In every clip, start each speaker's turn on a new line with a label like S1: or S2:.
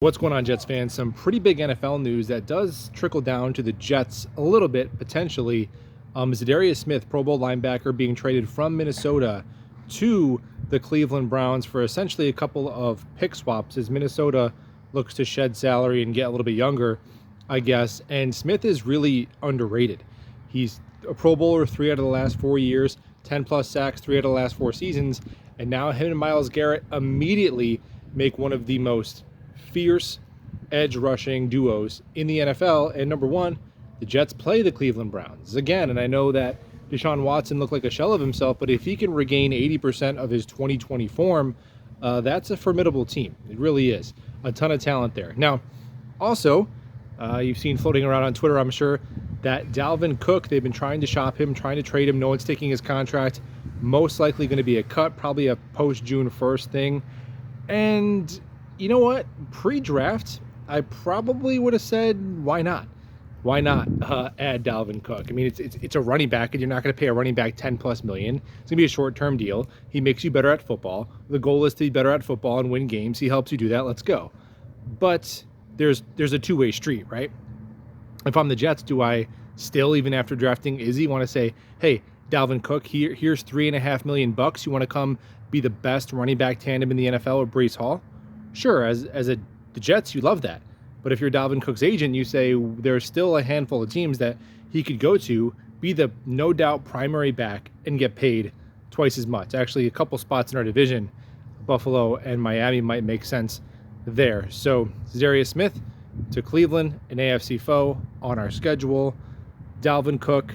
S1: What's going on, Jets fans? Some pretty big NFL news that does trickle down to the Jets a little bit, potentially. Zadarius Smith, Pro Bowl linebacker, being traded from Minnesota to the Cleveland Browns for essentially a couple of pick swaps as Minnesota looks to shed salary and get a little bit younger, I guess. And Smith is really underrated. He's a Pro Bowler 3 out of the last 4 years, 10 plus sacks 3 out of the last 4 seasons. And now him and Myles Garrett immediately make one of the most fierce edge rushing duos in the NFL. And number one, the Jets play the Cleveland Browns again. And I know that Deshaun Watson looked like a shell of himself, but if he can regain 80% of his 2020 form, that's a formidable team. It really is. A ton of talent there. Now, also, you've seen floating around on Twitter, I'm sure, that Dalvin Cook, they've been trying to shop him, trying to trade him. No one's taking his contract. Most likely going to be a cut, probably a post-June 1st thing. And you know what? Pre-draft, I probably would have said, why not? Why not add Dalvin Cook? I mean, it's a running back, and you're not going to pay a running back $10+ million. It's going to be a short-term deal. He makes you better at football. The goal is to be better at football and win games. He helps you do that. Let's go. But there's a two-way street, right? If I'm the Jets, do I still, even after drafting Izzy, want to say, hey, Dalvin Cook, here's $3.5 million. You want to come be the best running back tandem in the NFL with Breece Hall? Sure, the Jets, you love that. But if you're Dalvin Cook's agent, you say there's still a handful of teams that he could go to, be the no doubt primary back, and get paid twice as much. Actually, a couple spots in our division, Buffalo and Miami, might make sense there. So Zadarius Smith to Cleveland, an AFC foe on our schedule. Dalvin Cook,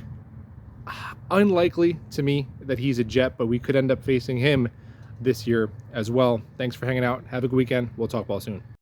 S1: unlikely to me that he's a Jet, but we could end up facing him this year as well. Thanks for hanging out. Have a good weekend. We'll talk ball soon.